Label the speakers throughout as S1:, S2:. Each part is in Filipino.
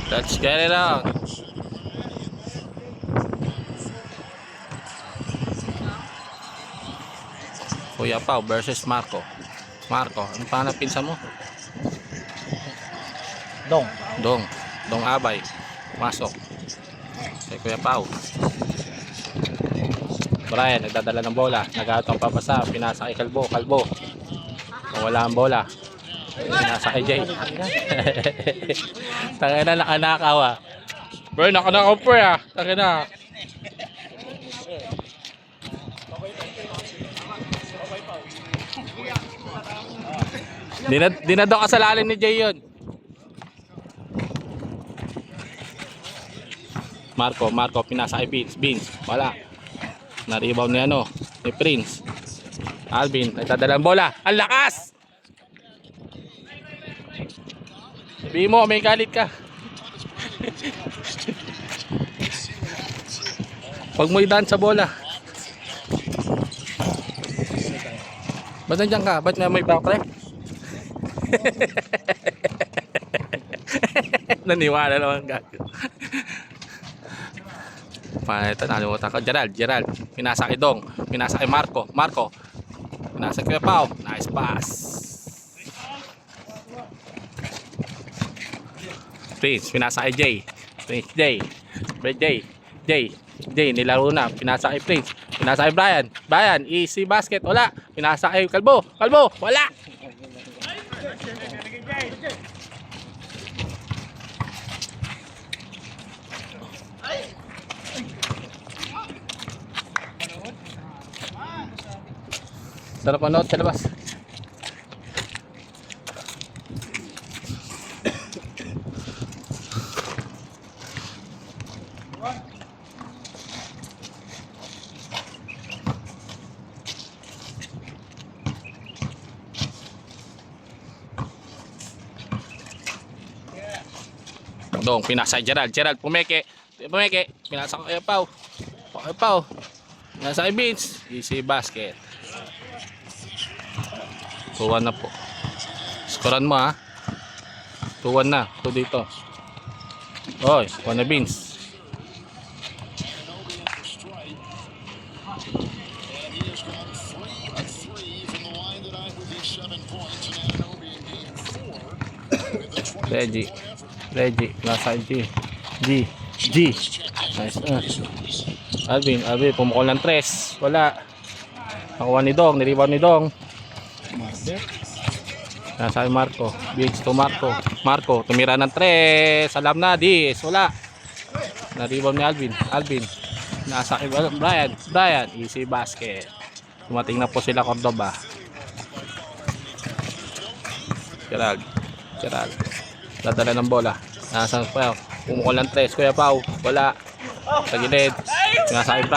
S1: Let's get it out. Kuya Pao versus Marco. Marco, ano pa na pinsan mo?
S2: Dong.
S1: Dong Abay. Masok. Kay Kuya Pao. Brian, nagdadala ng bola. Nag-aatong papasa. Pinasa kay Kalbo. Kung wala ang bola. Pinasa kay Jay. Tangin na nakanakaw ah. Bro, nakanakaw po ah. Tangin na. Di na daw kasalanan ni Jay yun. Marco, pinasa kay Beans. Wala. Na-rebound ni ni Prince. Alvin, nagdadala ng bola. Ang lakas! Sabihin mo, may galit ka. Pag mo idaan sa bola. Ba't nandiyan ka? Ba't may backtrack? Naniwala naman gago. Ito, nalimutan ko. Gerald. Pinasa kay Dong. Pinasa kay Marco. Pinasa kay Pao. Nice pass. Prince. Pinasa kay Jay. Jay. Nilaro na. Pinasa kay Prince. Pinasa kay Brian. Easy basket. Wala. Pinasa kay Kalbo. Wala. Sarap manood sa labas. Dong, pinasa Gerald. Pumeke. Pinasa ko kay Pao. Pinasa kay Beans. Easy basket. 2-1 na po. Skoran mo ha. 2-1 na. 2 dito. Oy, 1 na Beans. Reggie. Nasa G. Nice. Alvin, pumukol ng 3. Wala. Nakuha ni Dong. Nirebound ni Dong. Nasa Marco. Bigs to Marco. Tumira ng 3. Alam na. Wala. Na-rebound ni Alvin. Nasa kay Brian. Easy basket. Tumating na po sila Cordoba. Gerald. Dadala ng bola. Nasa Pao. Pumukol ng 3. Kuya Pao. Wala. Sa gilid. Nasa kay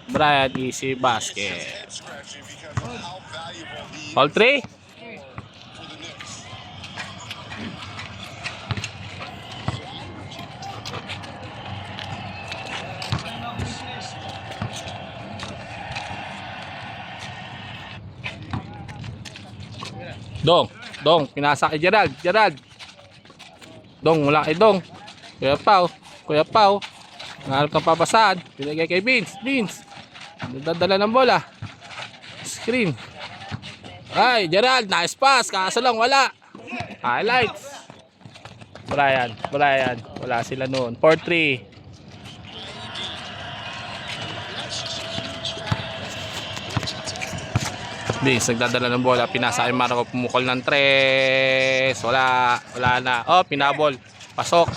S1: Brian. Easy basket. All 3. Dong, pinasa kay Gerald. Dong, wala kay Dong. Kuya Pao. Nangalap ng papasaan. Pinagay kay Beans. Dadala ng bola. Screen. Ay, Gerald, nice pass. Kaso lang wala. Highlights. Brian. Wala sila noon. 4-3. Beans, nagdadala ng bola. Pinasa kay Marco. Pumukol ng 3. Wala na. Oh, pinabol. Pasok.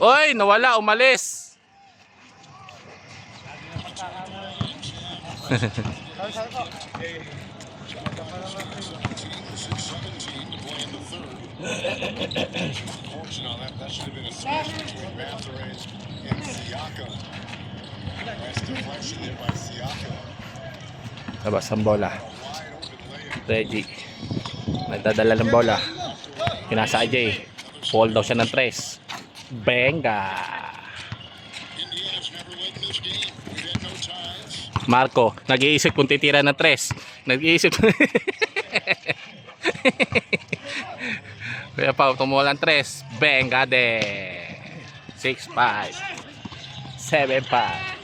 S1: Oy, nawala. Umalis. Labas ang bola. Reggie. Nagdadala ng bola. Pinasa kay Jay. Fall daw siya ng 3. Benga. Marco, nag-iisip kung titira ng 3. Nag-iisip. Kaya pa, tumuha ng 3. Venga de 6-5 7-5.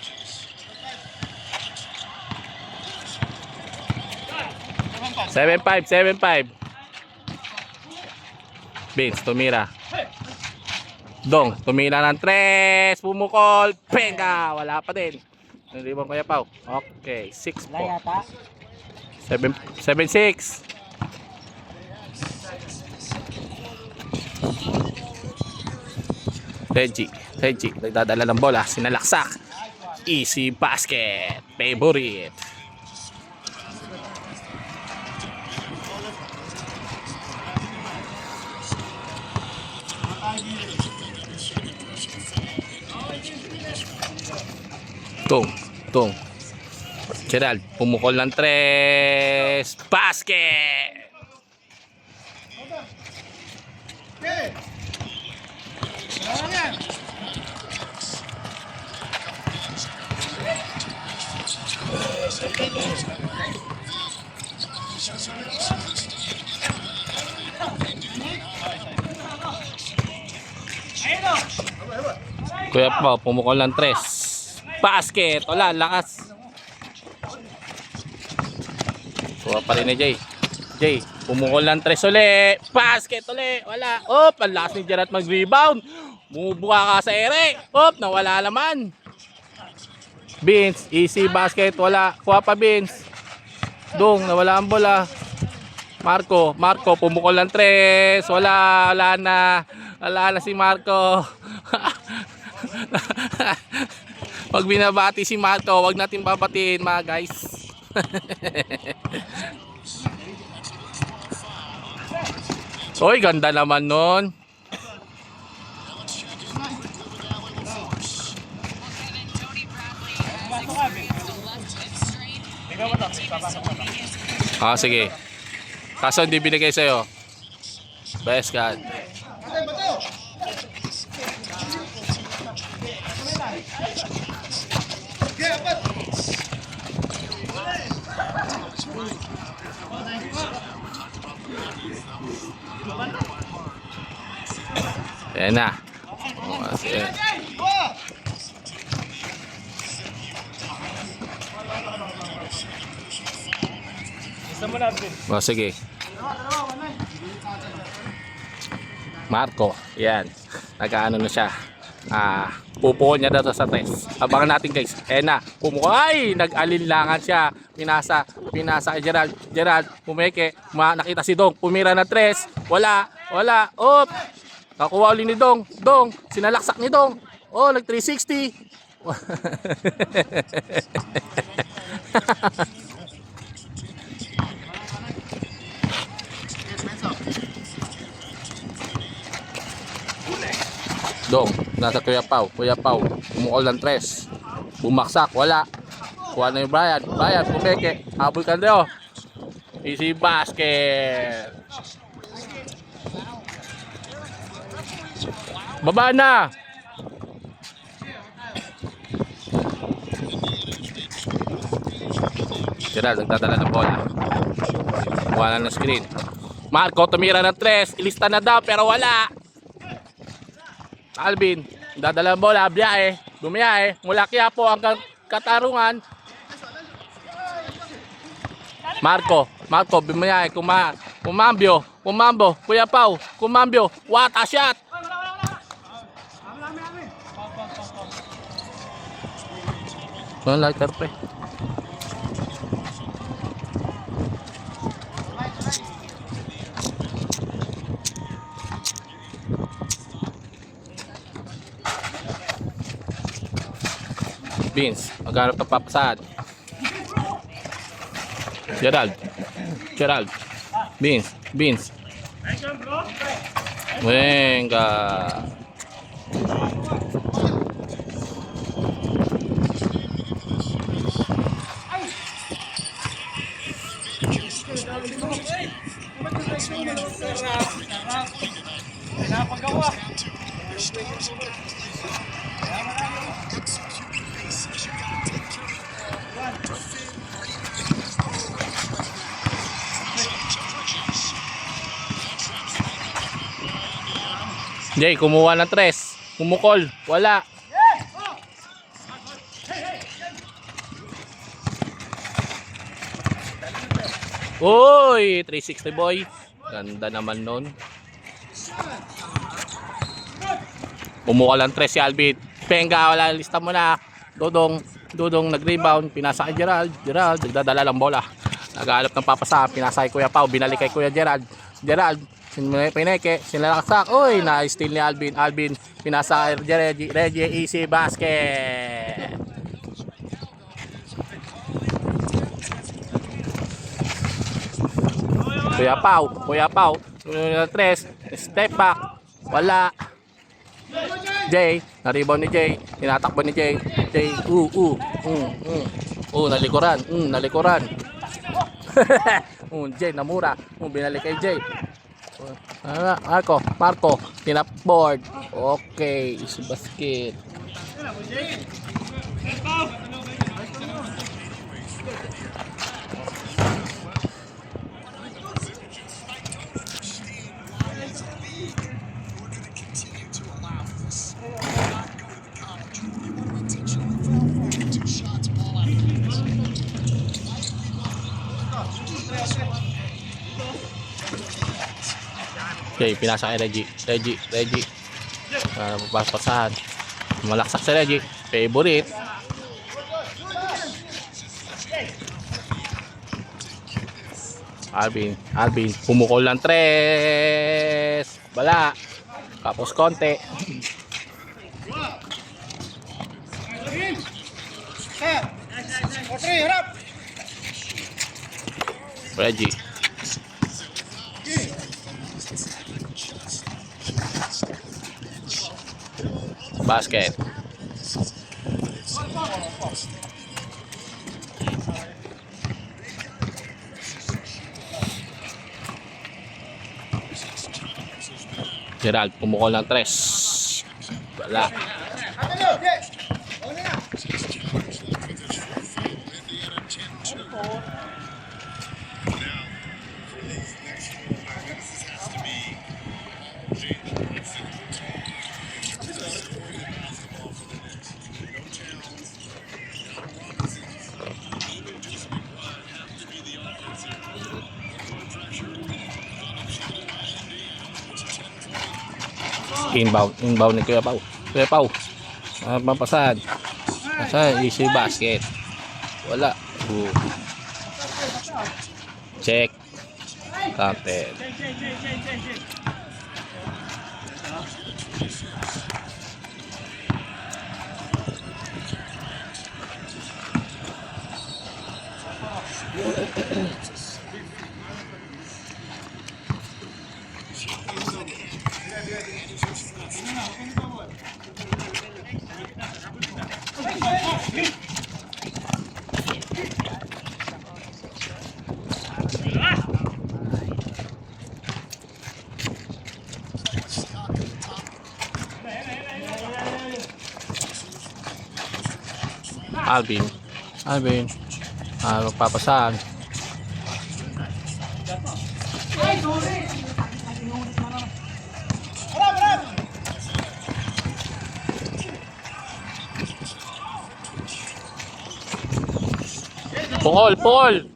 S1: Seven five. Vince, tumira. Dong, tumira ng 3. Pumukol. Venga, wala pa din. Nalibang Kuya Pao. Okay, 6 po. 7-6. Reggie, nagdadala ng bola, sinalaksak. Easy basket. Favorite. Tung. Gerald, pumukol ng 3. Basket! Kuya Pao, pumukol ng 3. Basket! Wala, lakas. Kuha pa rin ni Jay. Pumukol ng 3 uli. Basket uli. Wala. Op, ang lakas ni Gerald mag-rebound. Bumubuka ka sa ere. Op, nawala naman. Vince, easy basket. Wala. Kuha pa Vince. Dong, nawala ang bola. Marco, pumukol ng 3. Wala na si Marco. Pag binabati si Marco, wag natin babatiin mga guys. Oy, ganda naman nun. Sige. Kaso hindi binigay sa'yo. Best God. Ayan na. Sige. Marco, yan. Nag-ano na siya. Pupukol niya daw sa test. Abangan natin guys. Ayan na. Ay, nag-alinlangan siya. Pinasa kay Gerald, pumeke. Nakita si Dong. Pumira na 3. Wala. Op. Nakuha ulit ni Dong. Sinalaksak ni Dong. Oh, nag 360. Dong, nasa Kuya Pao. Umukol ng 3. Bumaksak, wala. Kuha na yung Brian, pumeke. Habol ka nyo. Easy basket. Baba na. Gerald, nagdadala ng bola. Wala na screen. Marco, tumira ng 3. Ilista na daw, pero wala. Alvin, dadala ng bola. Bumiyahe. Mula Quiapo hanggang Katarungan. Marco, bumiyahe. Kumambyo. Kuya Pao, kumambyo. What a shot. Lighter pre. Vince, maghanap ng papasahan. Gerald. Vince. Venga. Jay, kumuha ng 3. Kumukol. Wala. Uy, 360 boy. Ganda naman nun. Kumuha lang 3 si Alvin. Penga, wala, lista mo na. Dodong nag-rebound. Pinasa kay Gerald. Nagdadala ng bola. Naghahanap ng papasa. Pinasa kay Kuya Pao. Binalik kay Kuya Gerald. Pineke. Sinalaksak. Uy, na-steal ni Alvin. Pinasa kay Reggie. Easy basket. Kuya Pao. 3. Step back. Wala. Jay. Na-rebound ni Jay. Tinatakbo ni Jay. Nalikuran. Jay, namura. Binalik kay Jay. Marco. Tinapboard. Okay. Easy basket. Okay, pinasa kay Reggie. Papasahan. Malaksak si Reggie. Favorite. Alvin. Pumukol ng 3. Bala. Tapos konti. Reggie. Basket. Gerald, pumukol ng 3. Wala. Inbound ni Kuya Pao. Papasahan. Easy basket. Wala. Check. Counted. Alvin. Magpapasahan. Pungol.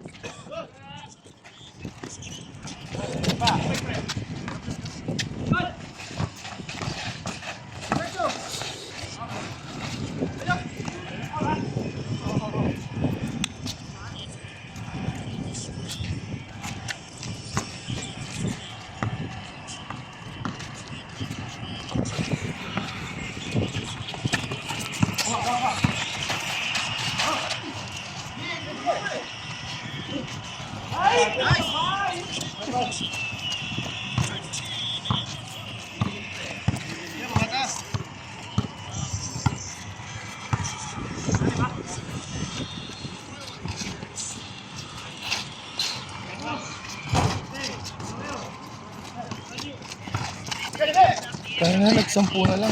S2: Kaya nga nagsampu na lang.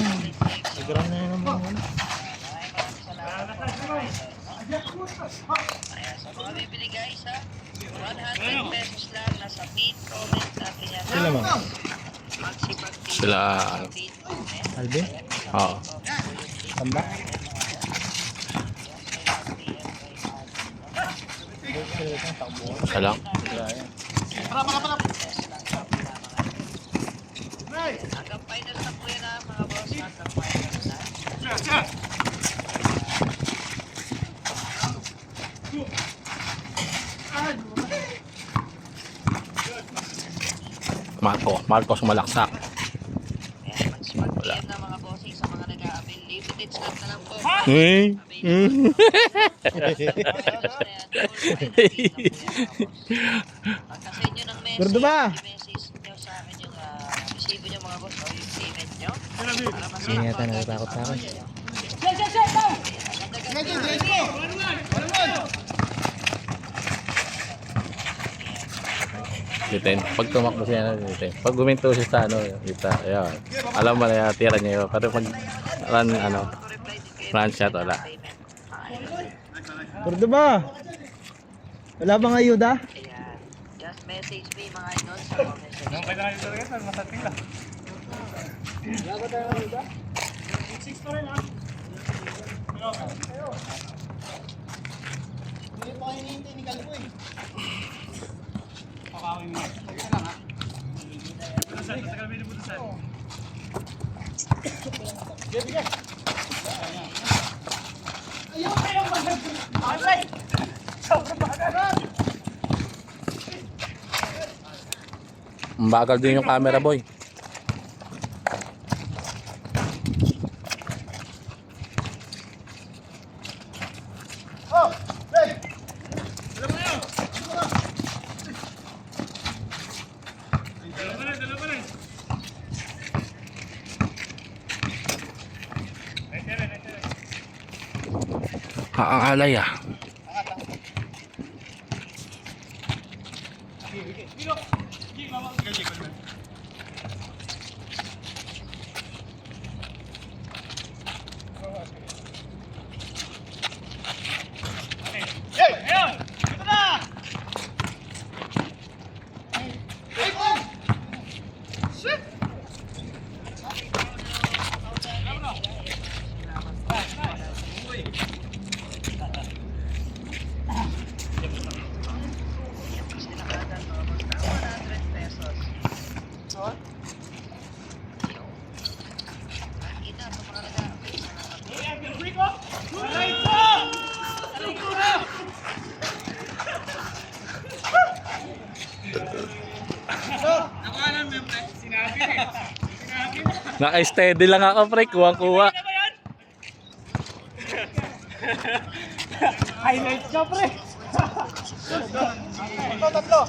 S2: Nagran na yun naman.
S3: Sa mga bibili guys ha, 100 pesos lang nasa pin comment natin yan.
S2: Sila man.
S1: Sila,
S2: Alvin?
S1: oo.
S2: Tamba?
S1: Isa lang.
S3: Hanggang final na po yan mga boss. Hanggang final na.
S1: Marcos Malaksak.
S3: Ayan, mag-PM na mga bossing sa mga nag-a-avail. Limited slot na lang po. Pagka sa inyo ng message,
S2: Gordo ba?
S3: i-message nyo sa akin yung resibo nyo mga boss o yung payment nyo. Para masama
S2: Sige, yata natatakot sa akin.
S1: Dito, pag tumakbo siya dito. Pag guminto siya sa ano, dito, ayan. Alam mo na yung tira niya yun. Pero pag run, run shot, wala.
S2: Gordo ba? Wala bang ayuda?
S3: Ayan. Just message me mga idol sa comment section.
S1: Mabagal din yung camera, boy. Ang alay ah. Naka-steady lang ako, pre. Kuha-kuha.
S2: Highlights ka, pre! Tatlo!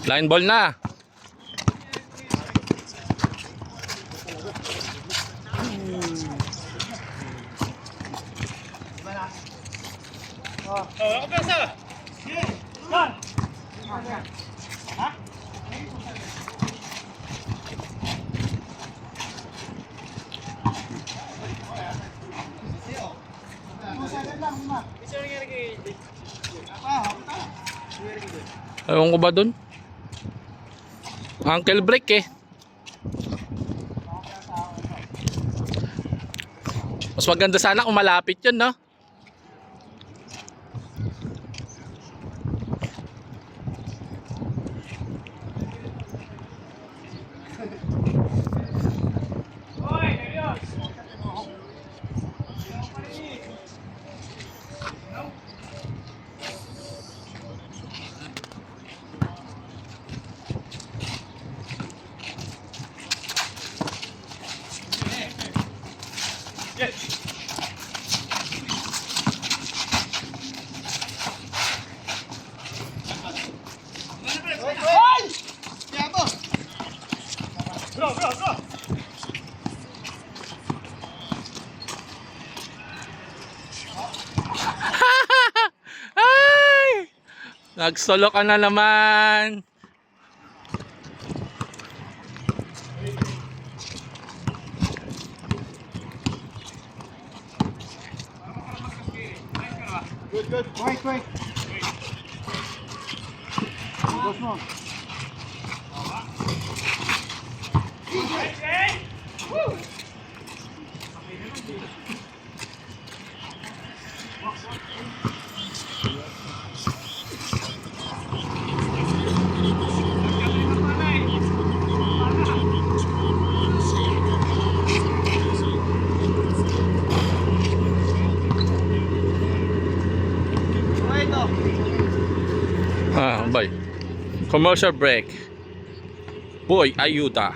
S1: Line ball na. Ewan ko ba dun? Ankle break eh. Mas maganda sana kung malapit yun, no? Ay! Nagsolo ka na naman.
S2: good. Quick, quick. Boss mo.
S1: Boy. Commercial break. Boy, ayuda.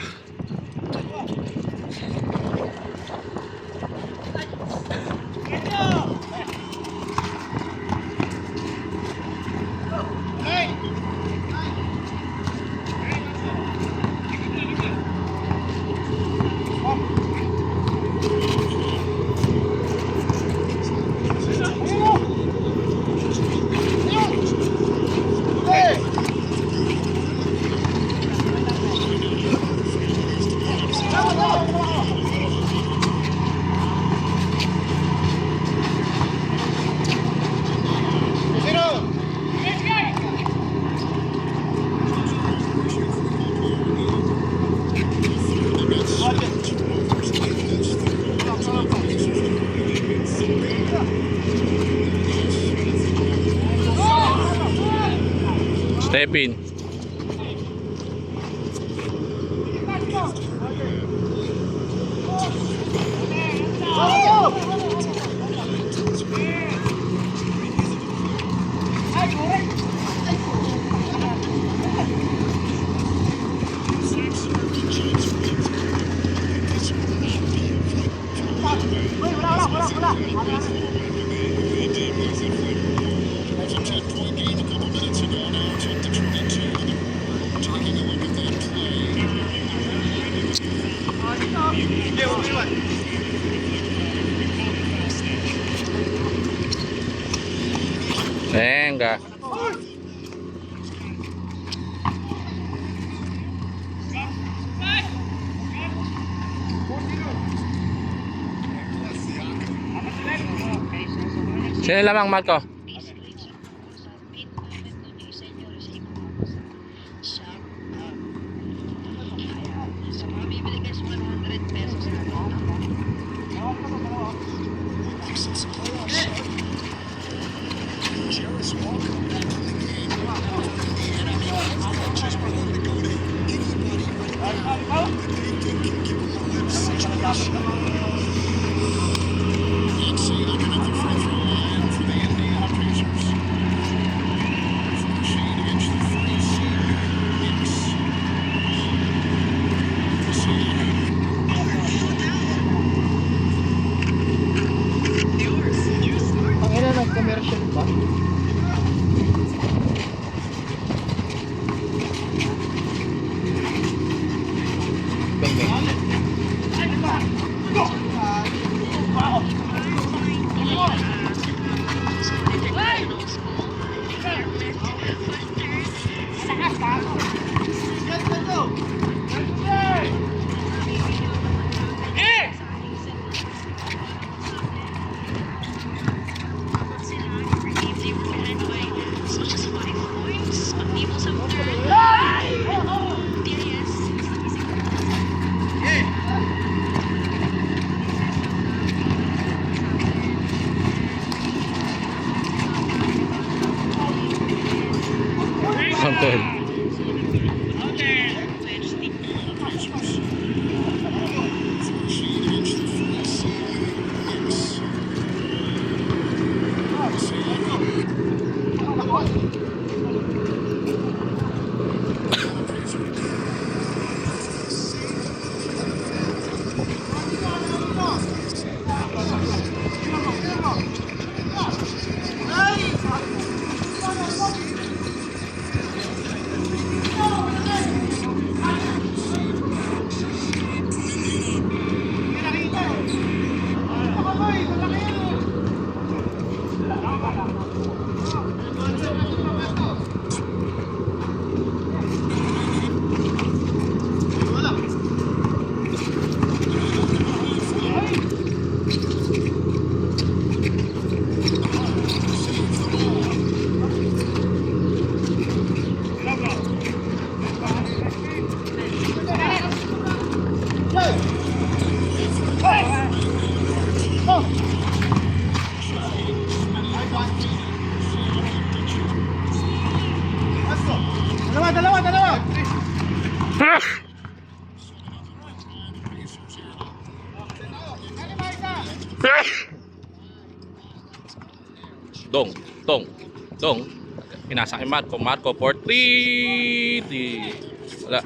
S1: Step in. Venga. Sino lamang, Marco?
S3: Sa mga bibili guys, 100 pesos na lang.
S2: Ang ina ng commercial ba? Bang, bang.
S1: Dong, dong, dong. Pinasa kay Marco. Marco for 3. Wala.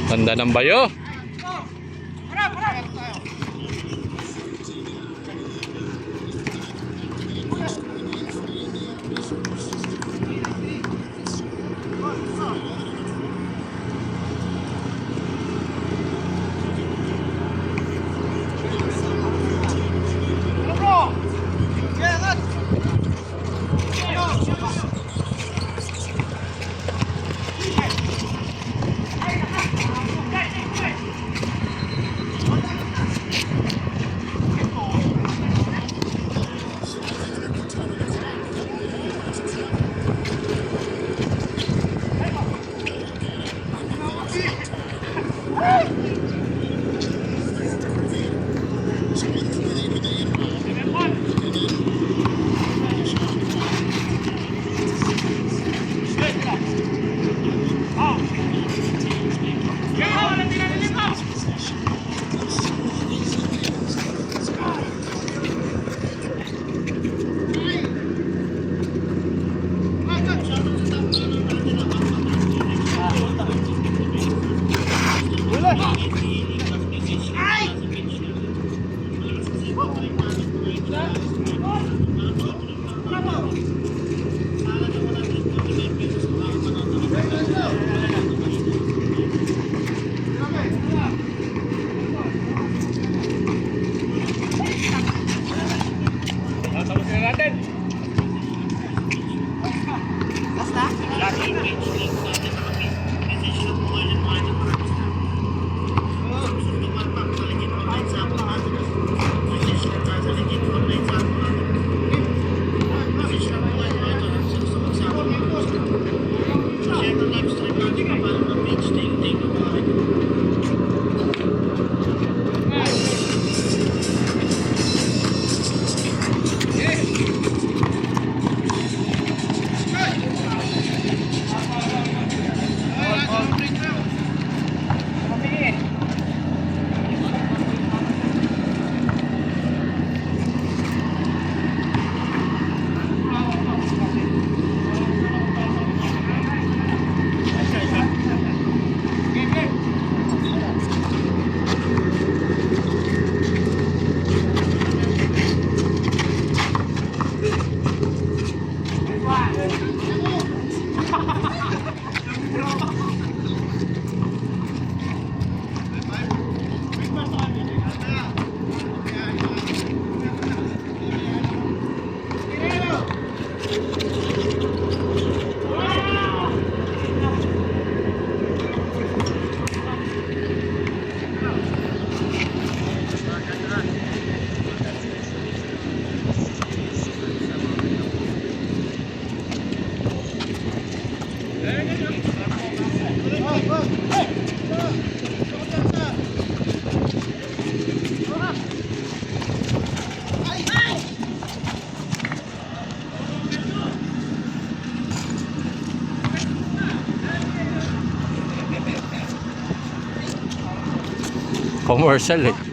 S1: Tanda ng bayo. Commercial eh.